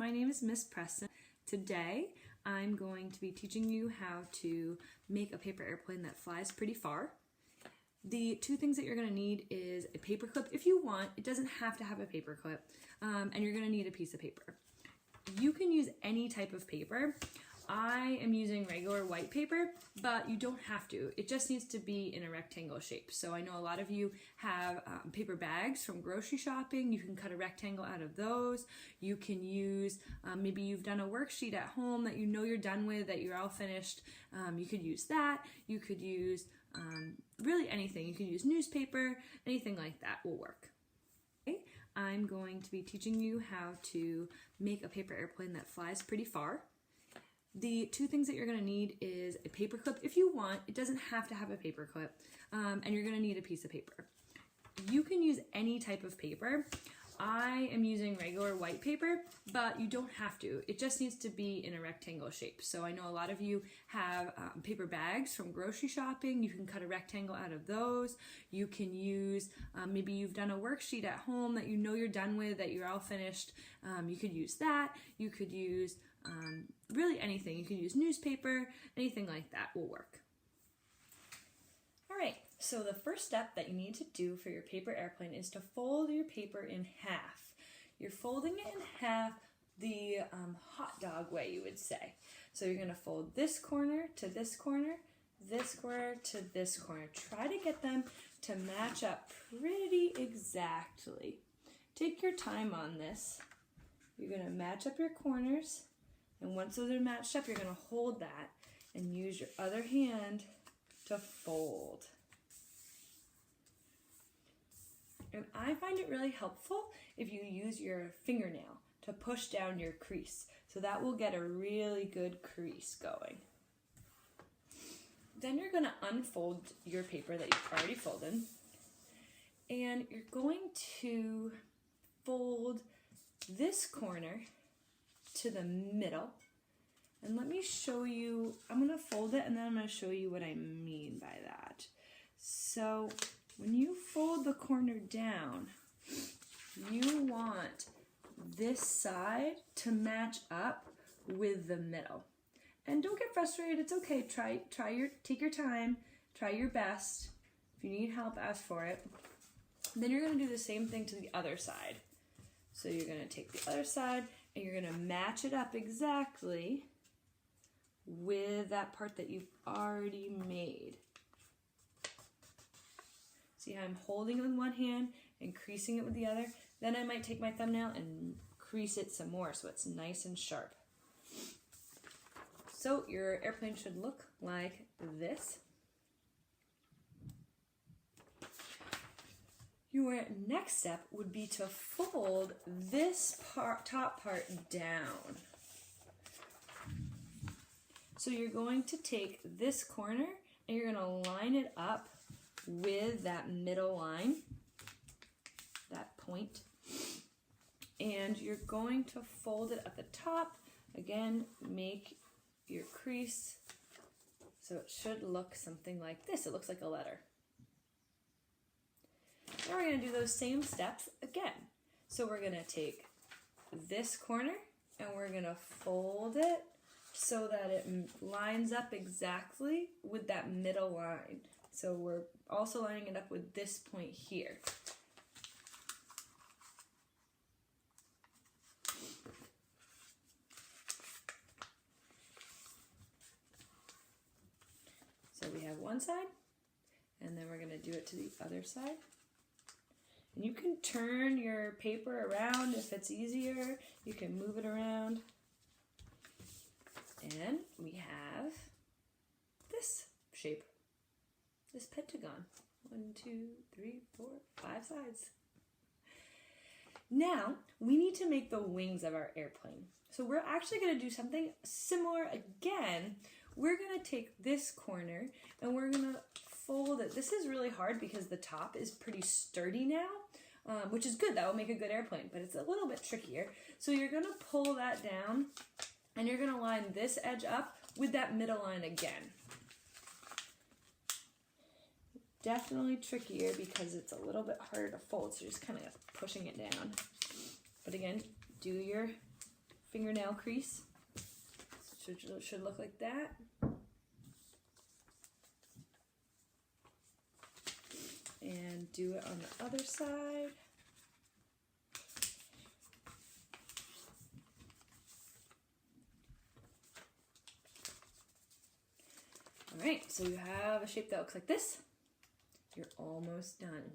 my name is Miss Preston. Today I'm going to be teaching you how to make a paper airplane that flies pretty far. The two things that you're going to need is a paper clip if you want. It doesn't have to have a paper clip, and you're going to need a piece of paper. You can use any type of paper. I am using regular white paper, but you don't have to. It just needs to be in a rectangle shape. So I know a lot of you have paper bags from grocery shopping. You can cut a rectangle out of those. You can use, maybe you've done a worksheet at home that you know you're done with, that you're all finished. You could use that. You could use really anything. You could use newspaper, anything like that will work. Okay. I'm going to be teaching you how to make a paper airplane that flies pretty far. The two things that you're going to need is a paper clip if you want. It doesn't have to have a paper clip, and you're going to need a piece of paper. You can use any type of paper. I am using regular white paper, but you don't have to. It just needs to be in a rectangle shape. So I know a lot of you have paper bags from grocery shopping. You can cut a rectangle out of those. You can use, maybe you've done a worksheet at home that you know you're done with, that you're all finished. You could use that. You could use really anything. You can use newspaper, anything like that will work. All right, so the first step that you need to do for your paper airplane is to fold your paper in half. You're folding it in half the hot dog way, you would say. So you're gonna fold this corner to this corner to this corner. Try to get them to match up pretty exactly. Take your time on this. You're gonna match up your corners. And once those are matched up, you're going to hold that and use your other hand to fold. And I find it really helpful if you use your fingernail to push down your crease. So that will get a really good crease going. Then you're going to unfold your paper that you've already folded. And you're going to fold this corner to the middle, and let me show you. I'm going to fold it and then I'm going to show you what I mean by that. So when you fold the corner down, you want this side to match up with the middle. And don't get frustrated, it's okay. Take your time, try your best. If you need help, ask for it. Then you're going to do the same thing to the other side. So you're going to take the other side and you're going to match it up exactly with that part that you've already made. See how I'm holding it with one hand and creasing it with the other? Then I might take my thumbnail and crease it some more so it's nice and sharp. So your airplane should look like this. Your next step would be to fold this top part down. So you're going to take this corner and you're going to line it up with that middle line, that point. And you're going to fold it at the top. Again, make your crease so it should look something like this. It looks like a letter. Now we're going to do those same steps again. So we're going to take this corner and we're going to fold it so that it lines up exactly with that middle line. So we're also lining it up with this point here. So we have one side, and then we're going to do it to the other side. And you can turn your paper around if it's easier. You can move it around. And we have this shape, this pentagon. 1, 2, 3, 4, 5 sides. Now, we need to make the wings of our airplane. So we're actually going to do something similar again. We're going to take this corner and we're going to fold it. This is really hard because the top is pretty sturdy now, which is good. That will make a good airplane, but it's a little bit trickier. So you're going to pull that down and you're going to line this edge up with that middle line again. Definitely trickier because it's a little bit harder to fold, so you're just kind of pushing it down. But again, do your fingernail crease. Should look like that. And do it on the other side. All right, so you have a shape that looks like this. You're almost done.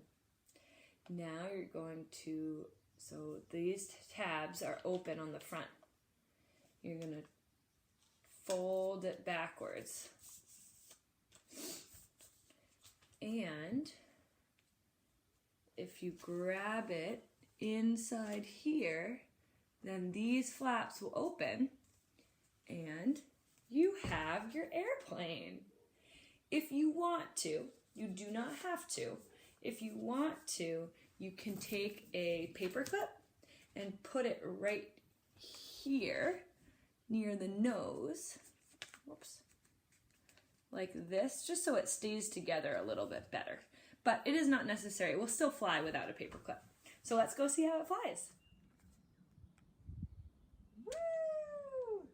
Now you're going to, so these tabs are open on the front. You're going to fold it backwards. And if you grab it inside here, then these flaps will open and you have your airplane. If you want to, you do not have to. If you want to, you can take a paper clip and put it right here near the nose. Whoops. Like this, just so it stays together a little bit better. But it is not necessary. It will still fly without a paper clip. So let's go see how it flies. Woo!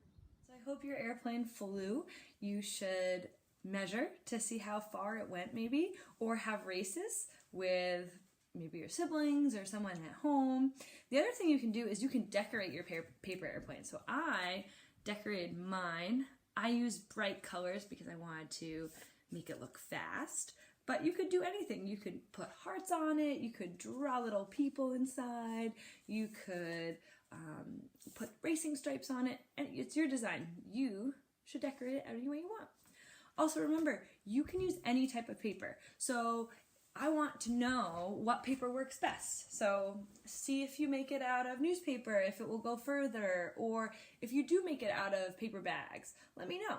So I hope your airplane flew. You should measure to see how far it went maybe, or have races with maybe your siblings or someone at home. The other thing you can do is you can decorate your paper airplane. So I decorated mine. I used bright colors because I wanted to make it look fast, but you could do anything. You could put hearts on it, you could draw little people inside, you could put racing stripes on it, and it's your design. You should decorate it any way you want. Also remember, you can use any type of paper. So I want to know what paper works best. So see if you make it out of newspaper, if it will go further, or if you do make it out of paper bags, let me know.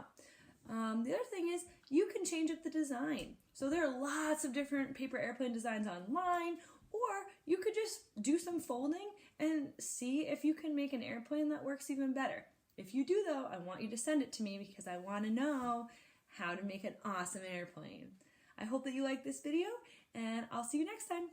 The other thing is you can change up the design. So there are lots of different paper airplane designs online, or you could just do some folding and see if you can make an airplane that works even better. If you do though, I want you to send it to me because I want to know how to make an awesome airplane. I hope that you like this video, and I'll see you next time.